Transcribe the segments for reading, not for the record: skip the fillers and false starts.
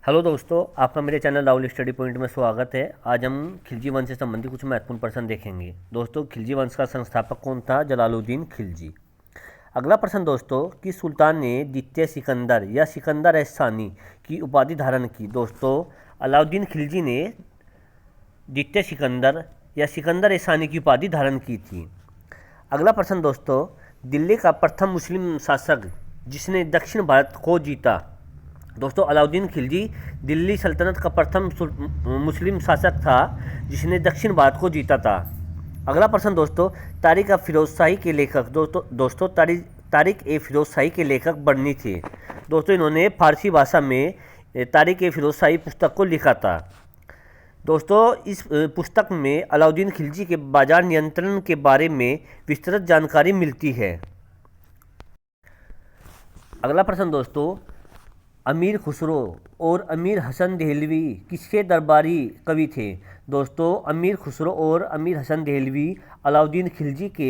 Hello दोस्तों, आपका मेरे चैनल राहुल स्टडी पॉइंट में स्वागत है। आज हम खिलजी वंश से संबंधित कुछ महत्वपूर्ण प्रश्न देखेंगे। दोस्तों, खिलजी वंश का संस्थापक कौन था? जलालुद्दीन खिलजी। अगला प्रश्न दोस्तों, किस सुल्तान ने द्वितीय सिकंदर या सिकंदर सानी की उपाधि धारण की? दोस्तों, अलाउद्दीन खिलजी ने द्वितीय सिकंदर या सिकंदर सानी की उपाधि धारण की थी। अगला प्रश्न दोस्तों, दिल्ली का प्रथम मुस्लिम शासक जिसने दक्षिण भारत को जीता? दोस्तों, अलाउद्दीन खिलजी दिल्ली सल्तनत का प्रथम मुस्लिम शासक था जिसने दक्षिण भारत को जीता था। अगला प्रश्न दोस्तों, तारिक ए फिरोज शाही के लेखक? दोस्तों तारिक ए फिरोज शाही के लेखक बर्नी थे। दोस्तों, इन्होंने फारसी भाषा में तारिक ए फिरोज शाही पुस्तक को लिखा था। दोस्तों, इस पुस्तक में अलाउद्दीन खिलजी के बाजार नियंत्रण के बारे में विस्तृत जानकारी मिलती है। अगला प्रश्न दोस्तों, अमीर खुसरो और अमीर हसन देहलवी किसके दरबारी कवि थे? दोस्तों, अमीर खुसरो और अमीर हसन देहलवी अलाउद्दीन खिलजी के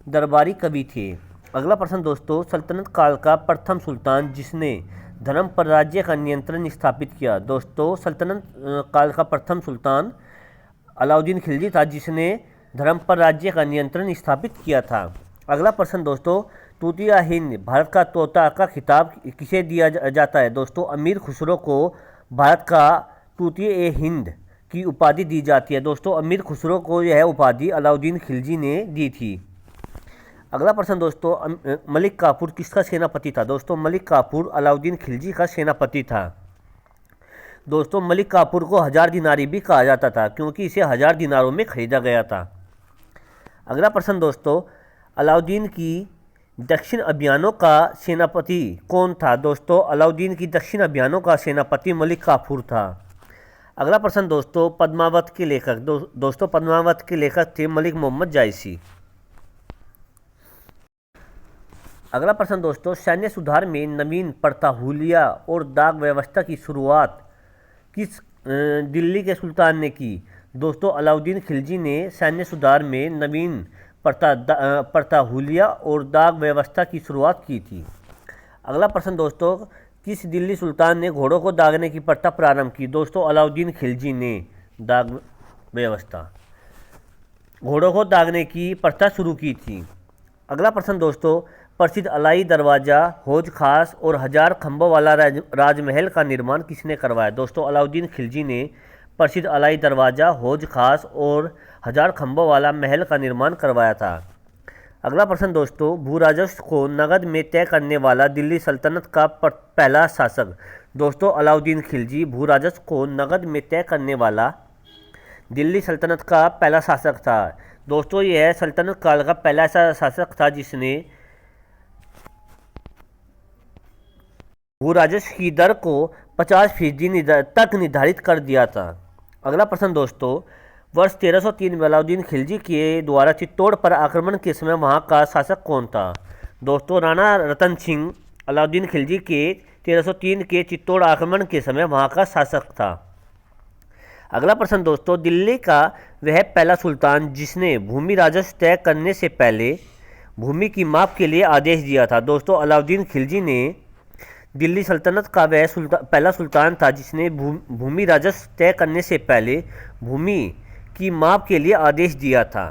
दरबारी कवि थे। अगला प्रश्न दोस्तों, सल्तनत काल का प्रथम सुल्तान जिसने धर्म पर राज्य का नियंत्रण स्थापित किया? दोस्तों, सल्तनत काल का प्रथम सुल्तान अलाउद्दीन खिलजी था जिसने धर्म पर राज्य का नियंत्रण स्थापित किया था। अगला प्रश्न दोस्तों, तूतिया हिंद भारत का तोता का खिताब किसे दिया जाता है? दोस्तों, अमीर खुसरो को भारत का तूतिया ए हिंद की उपाधि दी जाती है। दोस्तों, अमीर खुसरो को यह उपाधि अलाउद्दीन खिलजी ने दी थी। अगला प्रश्न दोस्तों, मलिक काफूर किसका सेनापति था? दोस्तों, मलिक काफूर अलाउद्दीन खिलजी का सेनापति था। दोस्तों, मलिक काफूर को 1000 दिनारी भी कहा जाता था क्योंकि इसे 1000 दिनारों में खरीदा गया था। अगला प्रश्न दोस्तों, अलाउद्दीन की दक्षिण अभियानों का सेनापति कौन था? दोस्तों, अलाउद्दीन की दक्षिण अभियानों का सेनापति मलिक काफूर था। अगला प्रश्न दोस्तों, पद्मावत के लेखक? दोस्तों, पद्मावत के लेखक थे मलिक मोहम्मद जायसी। अगला प्रश्न दोस्तों, सैन्य सुधार में नवीन प्रथा हुलिया और दाग व्यवस्था की शुरुआत किस दिल्ली के सुल्तान ने की? दोस्तों, अलाउद्दीन खिलजी ने सैन्य सुधार में नवीन प्रथा हुलिया और दाग व्यवस्था की शुरुआत की थी। अगला प्रश्न दोस्तों, किस दिल्ली सुल्तान ने घोड़ों को दागने की प्रथा प्रारंभ की? दोस्तों, अलाउद्दीन खिलजी ने दाग व्यवस्था घोड़ों को दागने की प्रथा शुरू की थी। अगला प्रश्न दोस्तों, प्रसिद्ध अलाई दरवाज़ा, हौज खास और 1000 खंभों वाला राजमहल का निर्माण किसने करवाया? दोस्तों, अलाउद्दीन खिलजी ने प्रसिद्ध अलाई दरवाज़ा, हौज खास और 1000 खंभों वाला महल का निर्माण करवाया था। अगला प्रश्न दोस्तों, भू राजस्व को नगद में तय करने वाला दिल्ली सल्तनत का पहला शासक? दोस्तों, अलाउद्दीन खिलजी भू राजस्व को नगद में तय करने वाला दिल्ली सल्तनत का पहला शासक था। दोस्तों, यह सल्तनत काल का पहला ऐसा शासक था जिसने भू राजस्व की दर को 50% तक निर्धारित कर दिया था। अगला प्रश्न दोस्तों, वर्ष 1303 में अलाउद्दीन खिलजी के द्वारा चित्तौड़ पर आक्रमण के समय वहां का शासक कौन था? दोस्तों, राणा रतन सिंह अलाउद्दीन खिलजी के 1303 के चित्तौड़ आक्रमण के समय वहां का शासक था। अगला प्रश्न दोस्तों, दिल्ली का वह पहला सुल्तान जिसने भूमि राजस्व तय करने से पहले भूमि की माप के लिए आदेश दिया था? दोस्तों, अलाउद्दीन खिलजी ने दिल्ली सल्तनत का वह पहला सुल्तान था जिसने भूमि राजस्व तय करने से पहले भूमि की माप के लिए आदेश दिया था।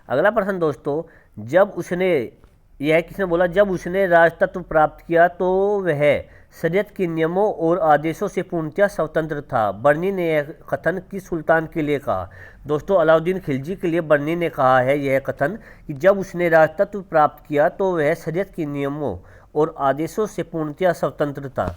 अगला प्रश्न दोस्तों, किसने बोला? जब उसने राजतत्व प्राप्त किया तो वह शरीयत के नियमों और आदेशों से पूर्णतः स्वतंत्र था। बर्नी ने यह कथन किस सुल्तान के लिए कहा? दोस्तों, अलाउद्दीन खिलजी के लिए बर्नी ने कहा है यह कथन कि जब उसने राजतत्व प्राप्त किया तो वह शरीयत के नियमों और आदेशों से पूर्णतः स्वतंत्र था।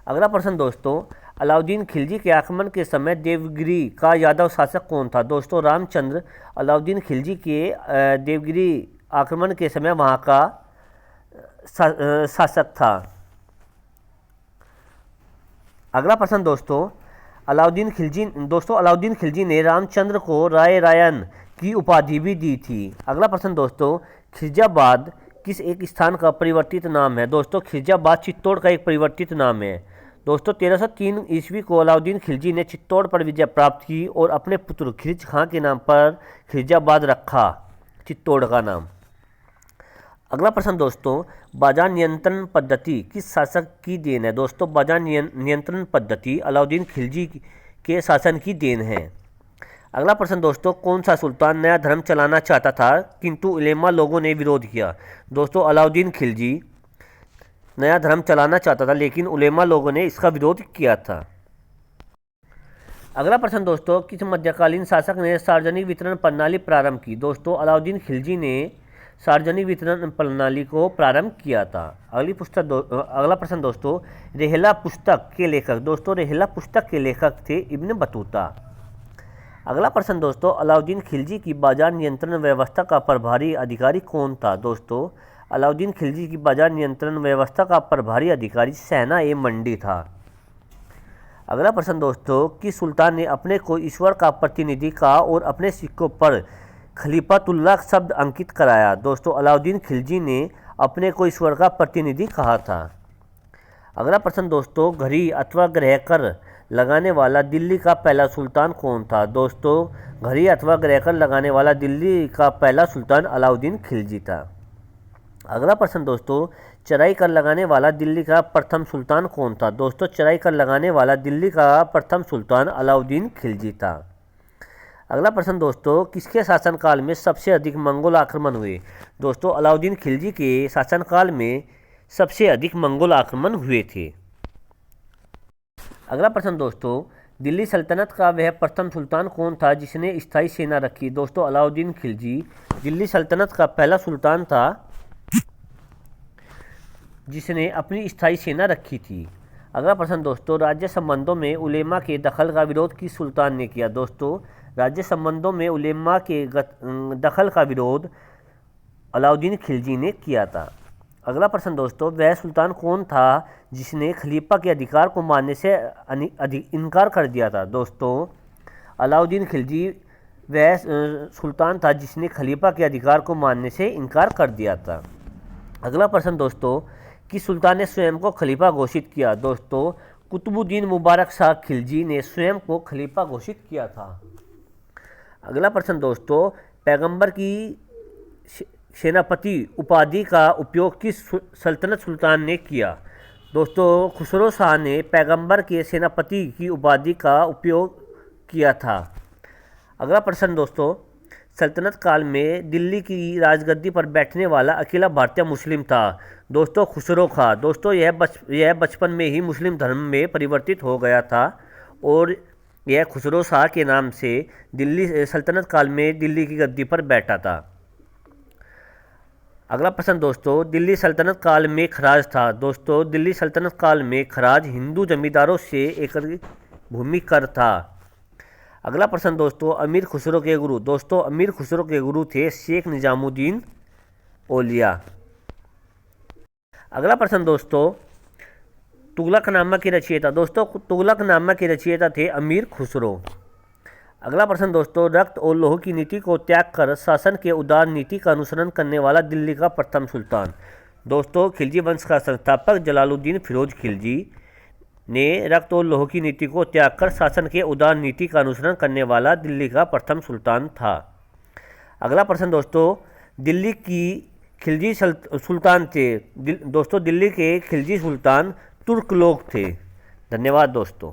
अगला प्रश्न दोस्तों, अलाउद्दीन खिलजी के आक्रमण के समय देवगिरी का यादव शासक कौन था? दोस्तों, रामचंद्र अलाउद्दीन खिलजी के देवगिरी आक्रमण के समय वहाँ का शासक था। अगला प्रश्न दोस्तों, अलाउद्दीन खिलजी ने रामचंद्र को राय रायन की उपाधि भी दी थी। अगला प्रश्न दोस्तों, खिरजाबाद किस एक स्थान का परिवर्तित नाम है? दोस्तों, खिरजाबाद चित्तौड़ का एक परिवर्तित नाम है। दोस्तों, 1303 ईस्वी को अलाउद्दीन खिलजी ने चित्तौड़ पर विजय प्राप्त की और अपने पुत्र खिरज खां के नाम पर खिरजाबाद रखा, चित्तौड़ का नाम। अगला प्रश्न दोस्तों, बाजार नियंत्रण पद्धति किस शासक की देन है? दोस्तों बाजार नियंत्रण पद्धति अलाउद्दीन खिलजी के शासन की देन है। अगला प्रश्न दोस्तों, कौन सा सुल्तान नया धर्म चलाना चाहता था किंतु उलेमा लोगों ने विरोध किया? दोस्तों अलाउद्दीन खिलजी नया धर्म चलाना चाहता था लेकिन उलेमा लोगों ने इसका विरोध किया था। अगला प्रश्न दोस्तों, किस मध्यकालीन शासक ने सार्वजनिक वितरण प्रणाली प्रारंभ की? दोस्तों अलाउद्दीन खिलजी ने सार्वजनिक वितरण प्रणाली को प्रारंभ किया था। अगला प्रश्न दोस्तों, रेहला पुस्तक के लेखक? दोस्तों रेहला पुस्तक के लेखक थे इब्न बतूता। अगला प्रश्न दोस्तों, अलाउद्दीन खिलजी की बाजार नियंत्रण व्यवस्था का प्रभारी अधिकारी कौन था? दोस्तों अलाउद्दीन खिलजी की बाजार नियंत्रण व्यवस्था का प्रभारी अधिकारी सेना-ए-मंडी था। अगला प्रश्न दोस्तों, किस सुल्तान ने अपने को ईश्वर का प्रतिनिधि कहा और अपने सिक्कों पर खलीफतुल्लाह शब्द अंकित कराया? दोस्तों अलाउद्दीन खिलजी ने अपने को ईश्वर का प्रतिनिधि कहा था। अगला प्रश्न दोस्तों, घड़ी अथवा ग्रह कर लगाने वाला दिल्ली का पहला सुल्तान कौन था? दोस्तों घड़ी अथवा ग्रह कर लगाने वाला दिल्ली का पहला सुल्तान अलाउद्दीन खिलजी था। अगला प्रश्न दोस्तों, चराई कर लगाने वाला दिल्ली का प्रथम सुल्तान कौन था? दोस्तों चराई कर लगाने वाला दिल्ली का प्रथम सुल्तान अलाउद्दीन खिलजी था। अगला प्रश्न दोस्तों, किसके शासनकाल में सबसे अधिक मंगोल आक्रमण हुए? दोस्तों अलाउद्दीन खिलजी के शासनकाल में सबसे अधिक मंगोल आक्रमण हुए थे। अगला प्रश्न दोस्तों, दिल्ली सल्तनत का वह प्रथम सुल्तान कौन था जिसने स्थायी सेना रखी? दोस्तों अलाउद्दीन खिलजी दिल्ली सल्तनत का पहला सुल्तान था जिसने अपनी स्थायी सेना रखी थी। अगला प्रश्न दोस्तों, राज्य संबंधों में उलेमा के दखल का विरोध किस सुल्तान ने किया? दोस्तों राज्य संबंधों में उलेमा के दखल का विरोध अलाउद्दीन खिलजी ने किया था। अगला प्रश्न दोस्तों, वह सुल्तान कौन था जिसने खलीफा के अधिकार को मानने से इनकार कर दिया था? दोस्तों अलाउद्दीन खिलजी वह सुल्तान था जिसने खलीफा के अधिकार को मानने से इनकार कर दिया था। अगला प्रश्न दोस्तों, किस सुल्तान ने स्वयं को खलीफा घोषित किया? दोस्तों कुतुबुद्दीन मुबारक शाह खिलजी ने स्वयं को खलीफा घोषित किया था। अगला प्रश्न दोस्तों, पैगंबर की सेनापति उपाधि का उपयोग किस सल्तनत सुल्तान ने किया? दोस्तों खुसरो शाह ने पैगंबर के सेनापति की उपाधि का उपयोग किया था। अगला प्रश्न दोस्तों, सल्तनत काल में दिल्ली की राजगद्दी पर बैठने वाला अकेला भारतीय मुस्लिम था? दोस्तों खुसरो खां। दोस्तों यह बचपन में ही मुस्लिम धर्म में परिवर्तित हो गया था और यह खुसरो शाह के नाम से दिल्ली सल्तनत काल में दिल्ली की गद्दी पर बैठा था। अगला प्रश्न दोस्तों, दिल्ली सल्तनत काल में खराज था? दोस्तों दिल्ली सल्तनत काल में खराज हिंदू जमींदारों से एक भूमि कर था। अगला प्रश्न दोस्तों, अमीर खुसरो के गुरु? दोस्तों अमीर खुसरो के गुरु थे शेख निजामुद्दीन औलिया। अगला प्रश्न दोस्तों, तुगलकनामा के रचयिता? दोस्तों तुगलकनामा के रचयिता थे अमीर खुसरो। अगला प्रश्न दोस्तों, रक्त और लौह की नीति को त्याग कर शासन के उदार नीति का अनुसरण करने वाला दिल्ली का प्रथम सुल्तान? दोस्तों खिलजी वंश का संस्थापक जलालुद्दीन फिरोज खिलजी ने रक्त और लौह की नीति को त्याग कर शासन के उदार नीति का अनुसरण करने वाला दिल्ली का प्रथम सुल्तान था। अगला प्रश्न दोस्तों, दिल्ली की खिलजी सुल्तान थे? दोस्तों दिल्ली के खिलजी सुल्तान तुर्क लोग थे। धन्यवाद दोस्तों।